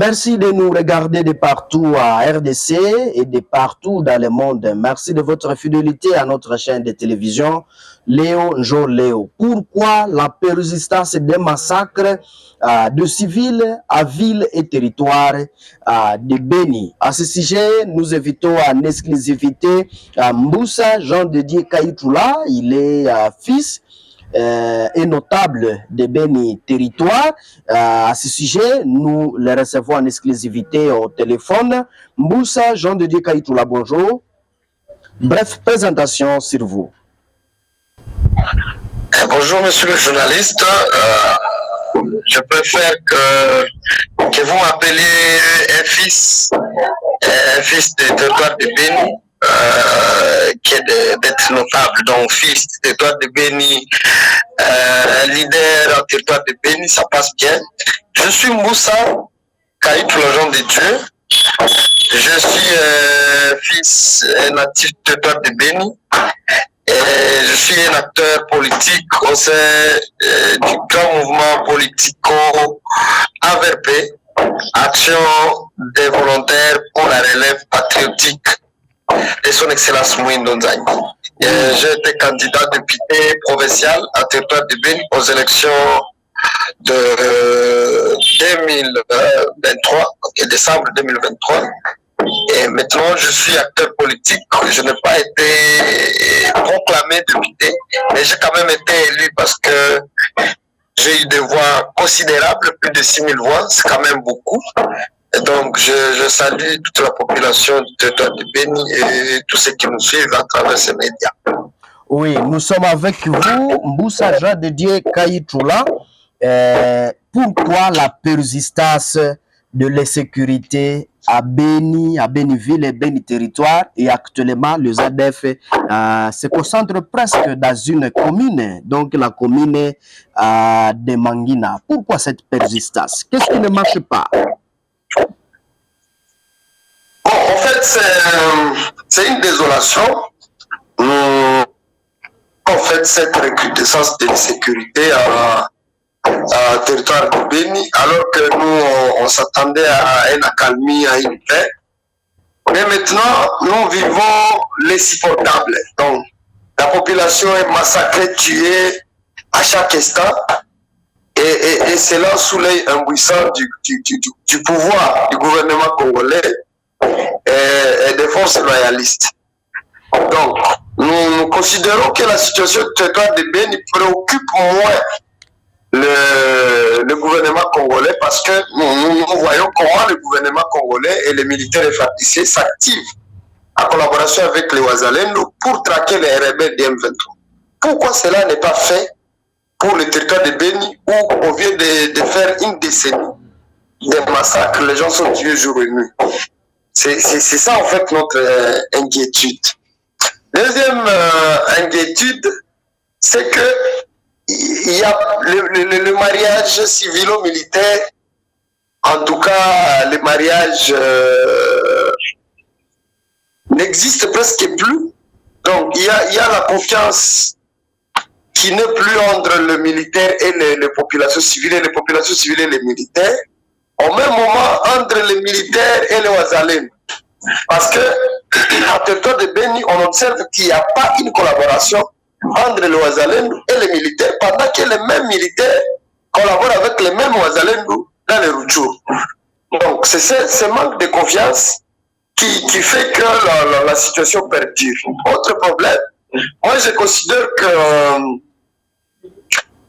Merci de nous regarder de partout à RDC et de partout dans le monde. Merci de votre fidélité à notre chaîne de télévision Léo Njo Léo. Pourquoi la persistance des massacres de civils à villes et territoires de Béni? À ce sujet, nous invitons en exclusivité Mboussa Jean de Dieu Kaïtoula. Il est fils et notable de Béni Territoire. À ce sujet, nous le recevons en exclusivité au téléphone. Mboussa Jean de Dieu Kaïtoula, bonjour. Bref, présentation sur vous. Bonjour, monsieur le journaliste. Je préfère que vous m'appeliez un fils de territoire de Béni, qui est d'être notable, donc fils de territoire de Béni, leader en territoire de Béni, ça passe bien. Je suis Mboussa Kaïtoula Jean de Dieu. Je suis fils natif de territoire de Béni. Et je suis un acteur politique au sein du grand mouvement politico AVRP, Action des volontaires pour la relève patriotique de son Excellence Moïse Nzanyi. J'ai été candidat député provincial à territoire de Béni aux élections de 2023, décembre 2023. Et maintenant, je suis acteur politique. Je n'ai pas été proclamé député, mais j'ai quand même été élu parce que j'ai eu des voix considérables, plus de 6 000 voix, c'est quand même beaucoup. Et donc, je salue toute la population du territoire de Béni et tous ceux qui nous suivent à travers ces médias. Oui, nous sommes avec vous, Mboussa Jean de Dieu Kaïtoula. Pourquoi la persistance de l'insécurité à Béni, à Béniville et Béni Territoire, et actuellement le ZADF se concentre presque dans une commune, donc la commune de Mangina. Pourquoi cette persistance? Qu'est-ce qui ne marche pas? Bon, en fait, c'est une désolation. En fait, cette recrudescence de l'insécurité à territoire de Béni, alors que nous, on s'attendait à une accalmie, à une paix. Mais maintenant, nous vivons l'insupportable. Donc, la population est massacrée, tuée à chaque instant. Et cela sous l'œil impuissant du pouvoir du gouvernement congolais et des forces loyalistes. Donc, nous considérons que la situation du territoire de Béni préoccupe moins le gouvernement congolais parce que nous voyons comment le gouvernement congolais et les militaires FARDC s'activent en collaboration avec les Ouazalendo pour traquer les rebelles du M23. Pourquoi cela n'est pas fait pour le territoire de Béni où on vient de faire une décennie des massacres, les gens sont tués jour et nuit? C'est ça en fait notre inquiétude. Deuxième inquiétude, c'est que il y a le mariage civilo-militaire, en tout cas le mariage n'existe presque plus. Donc il y a la confiance qui n'est plus entre le militaire et les populations civiles, et les populations civiles et les militaires. Au même moment, entre les militaires et les Ouazalendo. Parce que, à territoire de Béni, on observe qu'il n'y a pas une collaboration entre les Ouazalendo et les militaires, pendant que les mêmes militaires collaborent avec les mêmes Ouazalendo dans les Rutshuru. Donc, c'est ce manque de confiance qui fait que la situation perdure. Autre problème, moi je considère que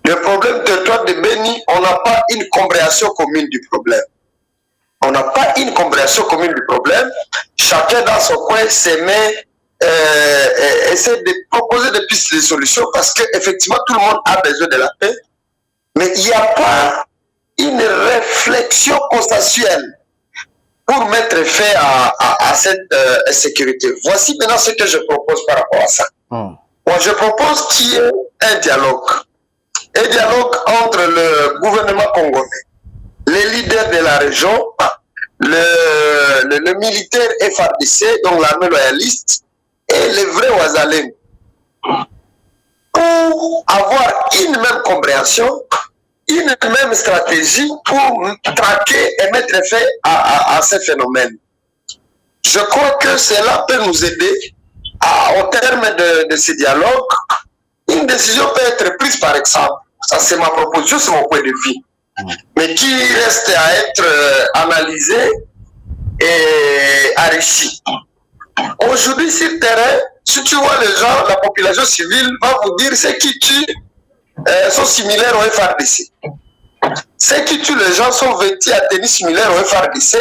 le problème du territoire de Béni, on n'a pas une compréhension commune du problème. On n'a pas une compréhension commune du problème. Chacun dans son coin essaie de proposer des pistes de solutions parce qu'effectivement tout le monde a besoin de la paix. Mais il n'y a pas une réflexion consensuelle pour mettre fin à cette insécurité. Voici maintenant ce que je propose par rapport à ça. Moi, je propose qu'il y ait un dialogue. Un dialogue entre le gouvernement congolais, les leaders de la région, le militaire FARDC, donc l'armée loyaliste, et les vrais Ouazalendo, pour avoir une même compréhension une même stratégie pour traquer et mettre fin à ces phénomènes. Je crois que cela peut nous aider au terme de ce dialogue. Une décision peut être prise, par exemple, ça c'est ma proposition, c'est mon point de vue, mais qui reste à être analysée et enrichie. Aujourd'hui, sur le terrain, si tu vois les gens, la population civile va vous dire ceux qui tuent sont similaires au FRDC. Ceux qui tuent les gens sont vêtus à tenue similaire au FRDC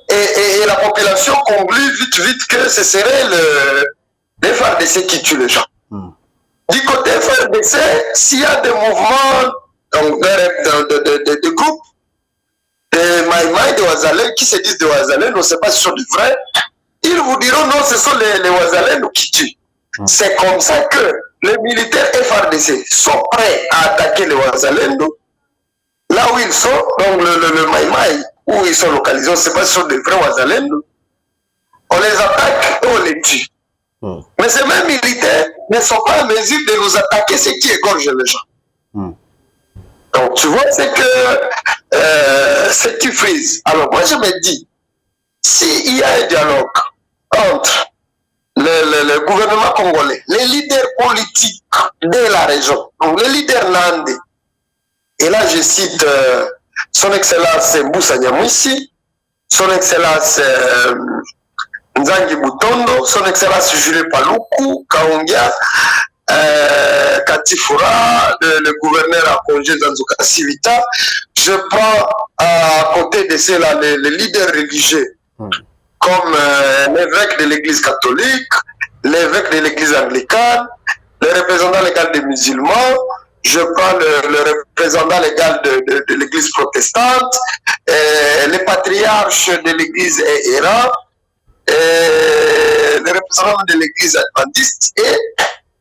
et la population conclut vite que ce serait le FRDC qui tue les gens. Du côté FRDC, s'il y a des mouvements de groupes, de Maïmaï, de Ouazalène, qui se disent de Ouazalène, on ne sait pas si ce sont des vrais, ils vous diront non, ce sont les Ouazalènes qui tuent. C'est comme ça que les militaires FRDC sont prêts à attaquer les Ouazalènes, là où ils sont, donc le Maïmaï, où ils sont localisés, on ne sait pas si ce sont des vrais Ouazalènes, on les attaque et on les tue. Mais ces mêmes militaires ne sont pas en mesure de nous attaquer, ce qui égorge les gens. Donc tu vois, c'est que c'est qui frise. Alors moi je me dis, s'il y a un dialogue entre le gouvernement congolais, les leaders politiques de la région, donc les leaders landais, et là je cite son Excellence Mbusa Nyamwisi, son Excellence Nzangi Butondo, son Excellence Jules Paluku, Kaongia, Katifura, le gouverneur à congé Zanzuka Sivita. Je prends à côté de cela les leaders religieux, comme l'évêque de l'église catholique, l'évêque de l'église anglicane, le représentant légal des musulmans, je prends le représentant légal de l'église protestante, les patriarches de l'église Héra, les représentants de l'église adventiste et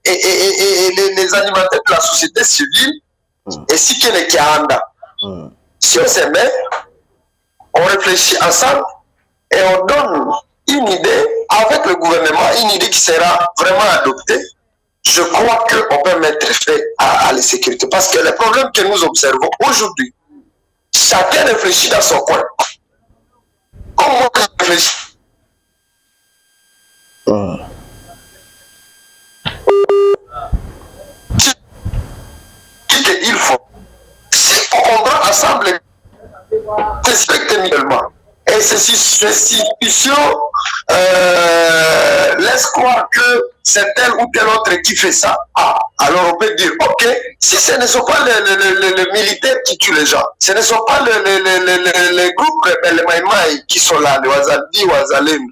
les animateurs de la société civile, et si que les Kianda. Si on se met, on réfléchit ensemble et on donne une idée avec le gouvernement, une idée qui sera vraiment adoptée, je crois qu'on peut mettre fin à la sécurité. Parce que les problèmes que nous observons aujourd'hui, chacun réfléchit dans son coin. Comment on réfléchit? Il faut, si on prend ensemble, respecter mutuellement. Et ces institutions laissent croire que c'est tel ou tel autre qui fait ça. Ah, alors on peut dire, ok, si ce ne sont pas les militaires qui tuent les gens, ce ne sont pas les groupes, les Maïmaï qui sont là, les Ouazaldi, Ouazalem,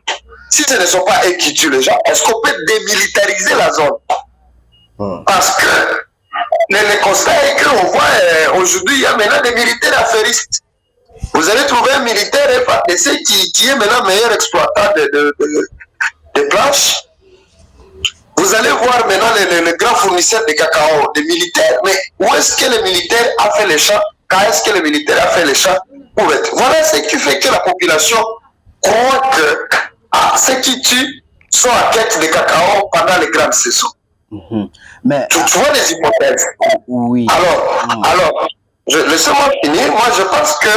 si ce ne sont pas eux qui tuent les gens, est-ce qu'on peut démilitariser la zone? Parce que le constat est qu'on voit aujourd'hui, il y a maintenant des militaires affairistes. Vous allez trouver un militaire FARDC qui est maintenant meilleur exploitant de planches. Vous allez voir maintenant les grands fournisseurs de cacao, des militaires. Mais où est-ce que le militaire a fait les champs? Quand est-ce que le militaire a fait les champs? Voilà ce qui fait que la population croit que ceux qui tuent sont à quête de cacao pendant les grandes saisons. Mais, tu vois les hypothèses. Oui. Alors laissez-moi finir. Moi, je pense que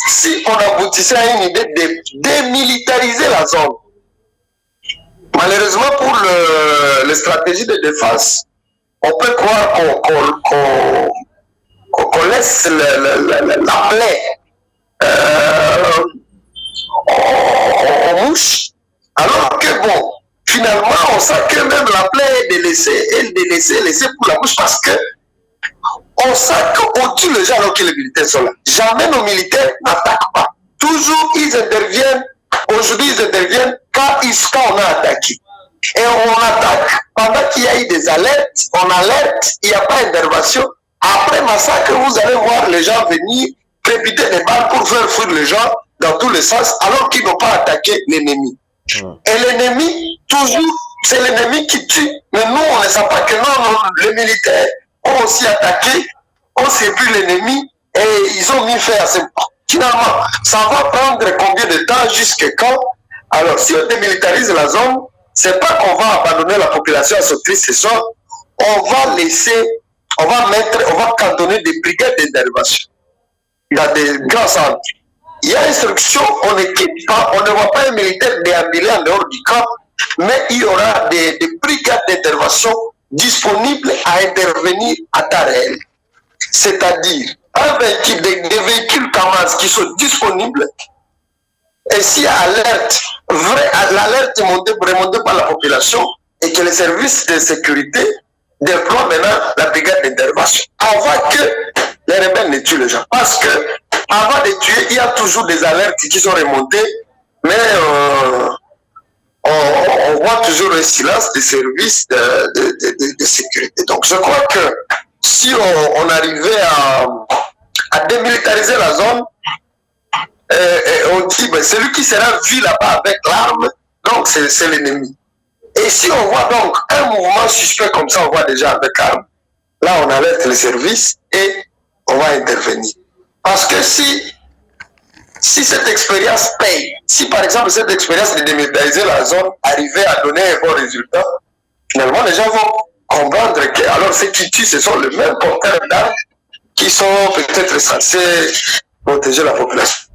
si on aboutissait à une idée de démilitariser la zone, malheureusement pour les stratégies de défense, on peut croire qu'on laisse la plaie en mouche, alors que bon, finalement, on sent que même la plaie est laissée pour la mouche parce que on sent qu'on tue les gens alors que les militaires sont là. Jamais nos militaires n'attaquent pas. Toujours, ils interviennent. Aujourd'hui, ils interviennent quand on a attaqué. Et on attaque. Pendant qu'il y a eu des alertes, on alerte, il n'y a pas d'intervention. Après massacre, vous allez voir les gens venir crépiter des balles pour faire fuir les gens dans tous les sens, alors qu'ils n'ont pas attaqué l'ennemi. Et l'ennemi, toujours, c'est l'ennemi qui tue. Mais nous, on ne sait pas que non, les militaires ont aussi attaqué, ont servi l'ennemi et ils ont mis fin à ce... Finalement, ça va prendre combien de temps, jusqu'à quand? Alors, si on démilitarise la zone, c'est pas qu'on va abandonner la population à ce triste sort, on va laisser on va cantonner des brigades d'intervention dans des grands centres. Il y a instruction, on n'équipe pas, on ne voit pas un militaire déambuler en dehors du camp, mais il y aura des brigades d'intervention disponibles à intervenir à temps réel. C'est-à-dire, des véhicules Kamaz qui sont disponibles, et s'il y a alerte, l'alerte est remontée par la population, et que les services de sécurité déploient maintenant la brigade d'intervention, avant que les rebelles ne tuent les gens. Parce que, avant de tuer, il y a toujours des alertes qui sont remontées, mais on voit toujours un silence des services de sécurité. Donc je crois que si on arrivait à démilitariser la zone, on dit, ben, celui qui sera vu là-bas avec l'arme, donc c'est l'ennemi. Et si on voit donc un mouvement suspect comme ça, on voit déjà avec l'arme, là on alerte les services et on va intervenir. Parce que si cette expérience paye, si par exemple cette expérience de démilitariser la zone arrivait à donner un bon résultat, finalement les gens vont comprendre que alors ceux qui tuent, ce sont les mêmes porteurs d'armes qui sont peut-être censés protéger la population.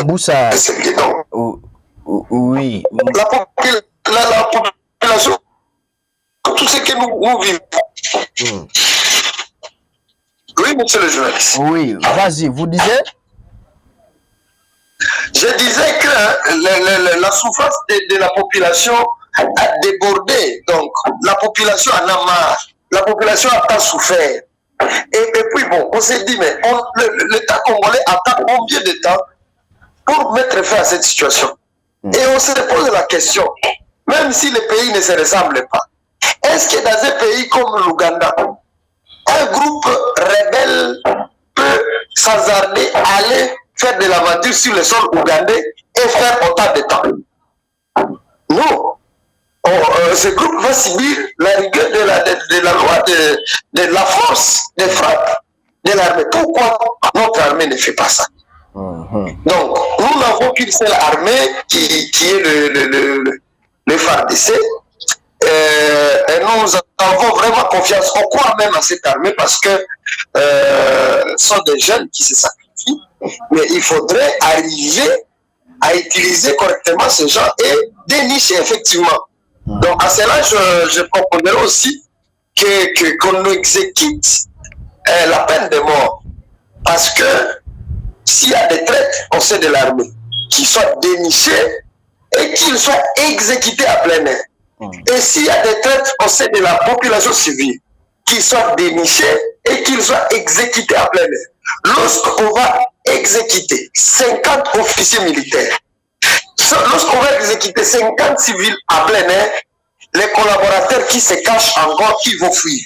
Boussa, oui. La population, tout ce que nous vivons. Oui, monsieur le journaliste. Oui, vas-y, vous disiez? Je disais que la souffrance de la population a débordé. Donc, la population en a marre. La population a tant souffert. Et puis, bon, on s'est dit, mais l'État congolais attend combien de temps pour mettre fin à cette situation? Et on se pose la question, même si les pays ne se ressemblent pas, est-ce que dans un pays comme l'Ouganda, un groupe rebelle peut s'hasarder aller faire de l'aventure sur le sol ougandais et faire autant de temps? Non. Ce groupe va subir la rigueur de la loi, de la force de frappe de l'armée. Pourquoi notre armée ne fait pas ça? Donc, nous n'avons qu'une seule armée qui est le FARDC. Et nous avons vraiment confiance. On croit même à cette armée parce que ce sont des jeunes qui se sacrifient. Mais il faudrait arriver à utiliser correctement ces gens et dénicher effectivement. Donc à cela, je proposerais aussi qu'on exécute la peine de mort. Parce que s'il y a des traîtres au sein de l'armée qui soient dénichés et qu'ils soient exécutés à plein air. Et s'il y a des traîtres au sein de la population civile qui soient dénichés et qu'ils soient exécutés à plein air. Lorsqu'on va exécuter 50 officiers militaires, lorsqu'on va exécuter 50 civils à plein air, les collaborateurs qui se cachent encore, ils vont fuir.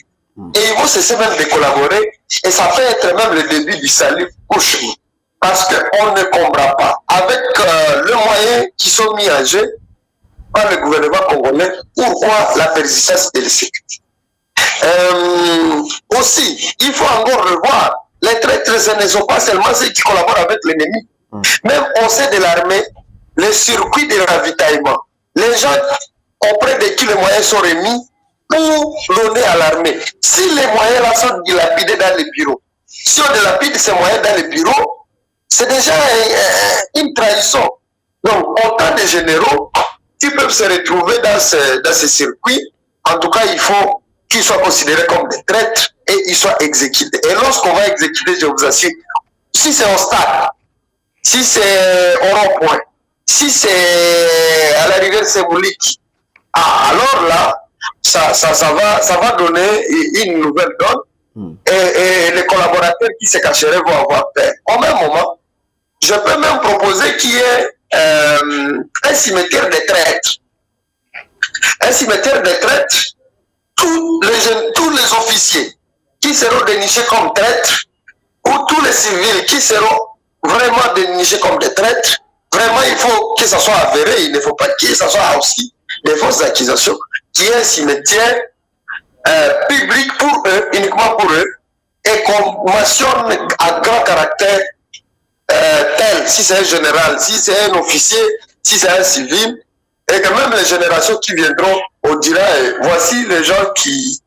Et ils vont cesser même de collaborer. Et ça peut être même le début du salut pour nous. Parce qu'on ne comprend pas. Avec les moyens qui sont mis en jeu par le gouvernement congolais, pourquoi la persistance de l'insécurité. Aussi, il faut encore revoir, les traîtres, ce ne sont pas seulement ceux qui collaborent avec l'ennemi. Même au sein de l'armée, les circuits de ravitaillement, les gens auprès de qui les moyens sont remis pour donner à l'armée. Si les moyens là sont dilapidés dans les bureaux, si on dilapide ces moyens dans les bureaux, c'est déjà une trahison. Donc, autant de généraux qui peuvent se retrouver dans ces circuits, en tout cas, il faut qu'ils soient considérés comme des traîtres et ils soient exécutés. Et lorsqu'on va exécuter, je vous assure, si c'est au stade, si c'est au rond-point, si c'est à la rivière symbolique, alors là, ça va donner une nouvelle donne et les collaborateurs qui se cacheraient vont avoir peur. Au même moment, je peux même proposer qu'il y ait un cimetière de traîtres. Un cimetière de traîtres, tous les officiers qui seront dénichés comme traîtres ou tous les civils qui seront vraiment dénichés comme des traîtres, vraiment il faut que ça soit avéré, il ne faut pas que ça soit aussi des fausses accusations, qu'il y ait un cimetière public pour eux, uniquement pour eux, et qu'on mentionne à grand caractère tel, si c'est un général, si c'est un officier, si c'est un civil, et que même les générations qui viendront, on dira, voici les gens qui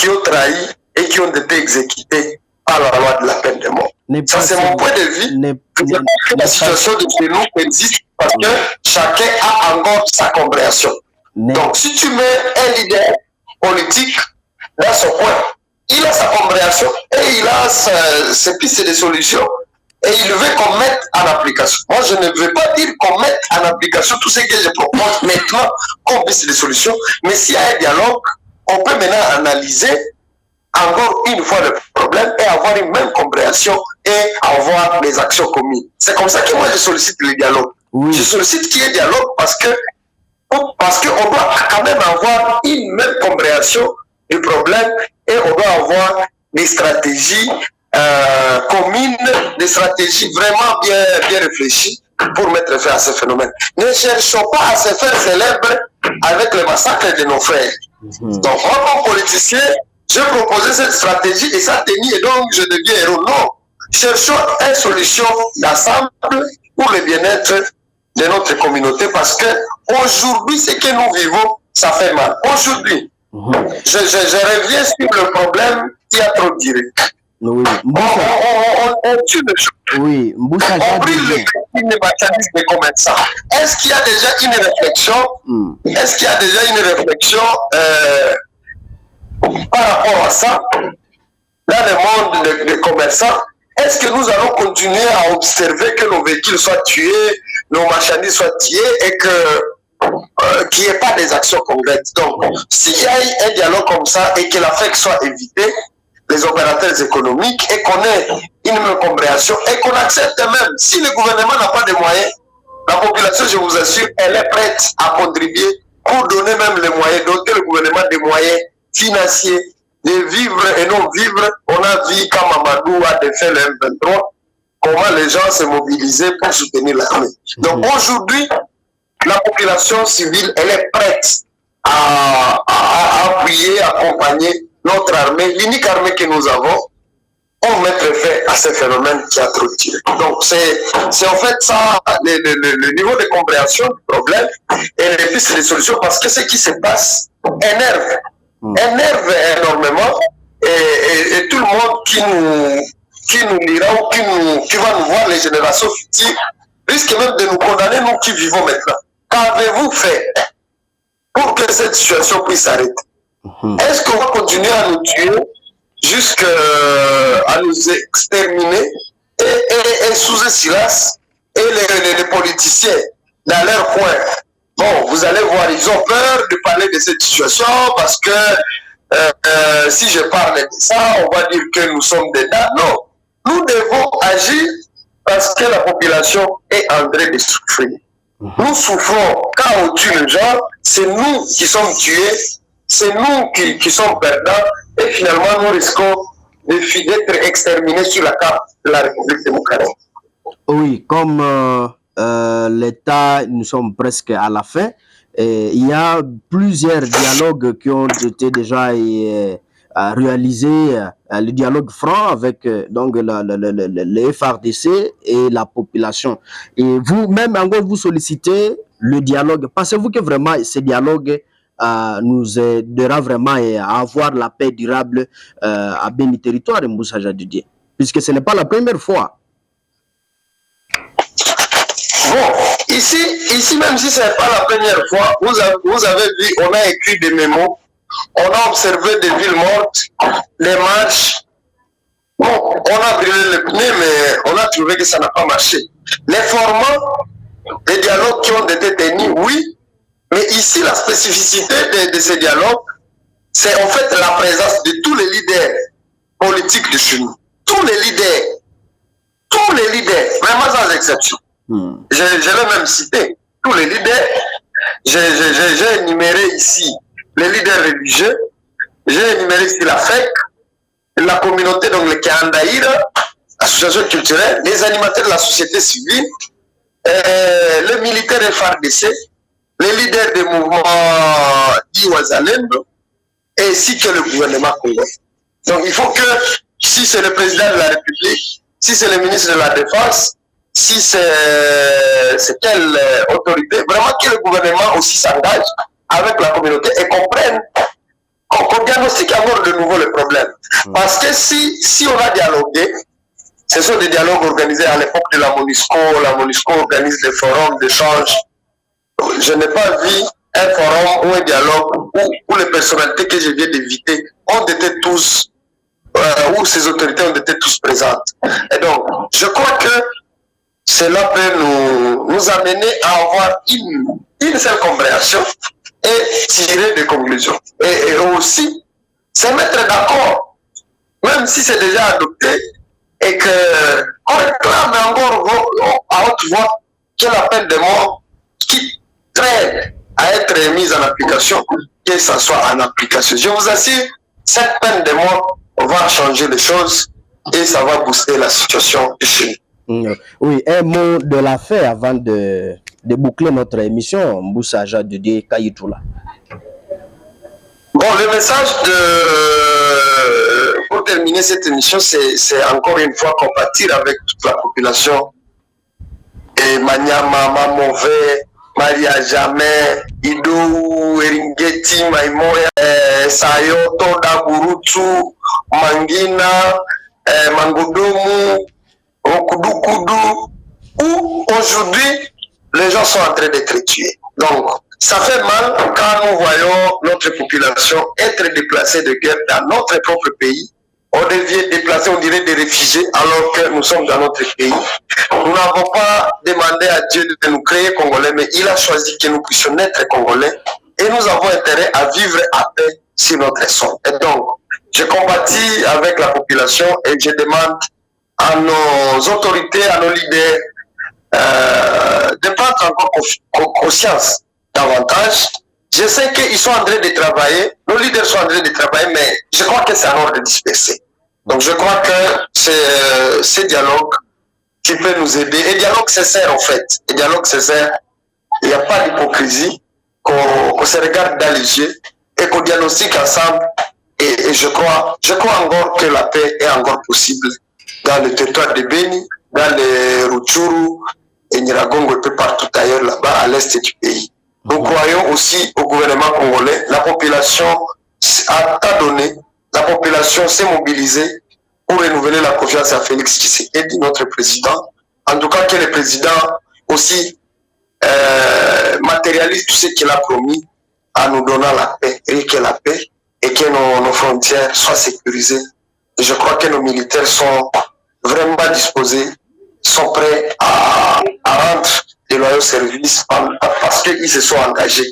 qui ont trahi et qui ont été exécutés par la loi de la peine de mort. Ça, c'est mon point de vue. La situation de chez nous existe parce que chacun a encore sa compréhension. Donc, si tu mets un leader politique dans son point, il a sa compréhension et il a ses pistes de solutions et il veut qu'on mette en application. Moi, je ne veux pas dire qu'on mette en application tout ce que je propose maintenant comme piste de solutions, mais s'il y a un dialogue, on peut maintenant analyser encore une fois le problème et avoir une même compréhension et avoir des actions communes. C'est comme ça que moi je sollicite le dialogue. Oui. Je sollicite qu'il y ait dialogue parce qu'on doit quand même avoir une même compréhension du problème et on doit avoir des stratégies communes, des stratégies vraiment bien réfléchies pour mettre fin à ce phénomène. Ne cherchons pas à se faire célèbre avec le massacre de nos frères. Donc moi comme politicien, j'ai proposé cette stratégie et ça a tenu et donc je deviens héros. Non, cherchons une solution d'ensemble pour le bien-être de notre communauté parce que aujourd'hui, ce que nous vivons, ça fait mal. Aujourd'hui, je reviens sur le problème qui a trop duré. Oui. On tue le choses. Oui. On brûle les mécanismes de commerçants. Est-ce qu'il y a déjà une réflexion Est-ce qu'il y a déjà une réflexion par rapport à ça, dans le monde des commerçants, est-ce que nous allons continuer à observer que nos véhicules soient tués, nos marchandises soient tuées et qu'il n'y ait pas des actions concrètes? Donc, s'il y a un dialogue comme ça et que l'affect soit évité, les opérateurs économiques, et qu'on ait une même compréhension et qu'on accepte même, si le gouvernement n'a pas de moyens, la population, je vous assure, elle est prête à contribuer pour donner même les moyens, doter le gouvernement des moyens financiers de vivre et non vivre. On a vu quand Mamadou a défait le M23, comment les gens se mobilisaient pour soutenir l'armée. Donc aujourd'hui, la population civile, elle est prête à appuyer, accompagner notre armée, l'unique armée que nous avons, pour mettre fin à ce phénomène qui a trop tiré. Donc c'est en fait ça, le niveau de compréhension du problème et les pistes de solutions, parce que ce qui se passe énerve énormément et tout le monde qui nous lira ou qui va nous voir, les générations futures, risque même de nous condamner, nous qui vivons maintenant. Qu'avez-vous fait pour que cette situation puisse s'arrêter? Est-ce qu'on va continuer à nous tuer jusqu'à nous exterminer et sous un silence et les politiciens dans leur coin? Bon, vous allez voir, ils ont peur de parler de cette situation parce que si je parle de ça, on va dire que nous sommes dedans. Non, nous devons agir parce que la population est en train de souffrir. Nous souffrons quand on tue les gens, c'est nous qui sommes tués, c'est nous qui sommes perdants et finalement nous risquons d'être exterminés sur la carte de la République démocratique. Oui, comme l'État, nous sommes presque à la fin. Il y a plusieurs dialogues qui ont été déjà réalisés, le dialogue franc avec donc le FARDC et la population. Et vous-même, encore, vous sollicitez le dialogue. Pensez-vous que vraiment ce dialogue nous aidera vraiment à avoir la paix durable à Béni Territoire de Moussa Jadoudié, puisque ce n'est pas la première fois? Bon, ici même si ce n'est pas la première fois, vous avez vu, on a écrit des mémos, on a observé des villes mortes, des marches. Bon, on a brûlé le pneu, mais on a trouvé que ça n'a pas marché. Les formats, les dialogues qui ont été tenus, oui, mais ici la spécificité de ces dialogues, c'est en fait la présence de tous les leaders politiques de chez nous. Tous les leaders, vraiment sans exception. Je vais même citer tous les leaders. J'ai énuméré ici les leaders religieux, j'ai énuméré ici la FEC, la communauté, donc le Kandaïra, l'association culturelle, les animateurs de la société civile, les militaires FARDC, les leaders des mouvements d'Iwazalendo, ainsi que le gouvernement congolais. Donc il faut que, si c'est le président de la République, si c'est le ministre de la Défense, si c'est quelle autorité, vraiment que le gouvernement aussi s'engage avec la communauté et comprenne qu'on diagnostique encore de nouveau le problème. Parce que si on a dialogué, ce sont des dialogues organisés à l'époque de la MONUSCO. La MONUSCO organise des forums d'échange. Je n'ai pas vu un forum ou un dialogue où les personnalités que je viens d'éviter ont été tous, où ces autorités ont été tous présentes. Et donc, je crois que cela peut nous amener à avoir une seule compréhension et tirer des conclusions. Et aussi, se mettre d'accord, même si c'est déjà adopté, et qu'on réclame encore à haute voix que la peine de mort qui traîne à être mise en application, que ça soit en application. Je vous assure, cette peine de mort va changer les choses et ça va booster la situation chez nous. Oui, un mot de la fin avant de boucler notre émission, Mboussa Jadoudié Kayitoula. Bon, le message pour terminer cette émission, c'est encore une fois compatir avec toute la population. Et Manyama, Mamové, Maria Jamais, Idou, Eringeti, Maimoya, Sayo, Toda, Burutu, Mangina, Mangodomu, Okudukudu, où aujourd'hui les gens sont en train d'être tués. Donc, ça fait mal quand nous voyons notre population être déplacée de guerre dans notre propre pays. On devient déplacé, on dirait des réfugiés, alors que nous sommes dans notre pays. Nous n'avons pas demandé à Dieu de nous créer Congolais, mais il a choisi que nous puissions naître Congolais. Et nous avons intérêt à vivre à paix sur notre sol. Et donc, je compatis avec la population et je demande à nos autorités, à nos leaders, de prendre encore conscience davantage. Je sais qu'ils sont en train de travailler, nos leaders sont en train de travailler, mais je crois que c'est un ordre dispersé. Donc je crois que c'est ce dialogue qui peut nous aider. Et dialogue sincère en fait. Et dialogue sincère, il n'y a pas d'hypocrisie, qu'on se regarde dans les yeux et qu'on diagnostique ensemble. Et je crois encore que la paix est encore possible dans le territoire de Beni, dans les Rutshuru et Nyiragongo et peu partout ailleurs là-bas à l'est du pays. Nous croyons aussi au gouvernement congolais. La population a donné, la population s'est mobilisée pour renouveler la confiance à Félix Tshisekedi, notre président. En tout cas, que le président aussi matérialise tout ce qu'il a promis en nous donnant la paix, et que la paix et que nos frontières soient sécurisées. Et je crois que nos militaires sont vraiment disposés, sont prêts à rendre de loyaux services parce qu'ils se sont engagés.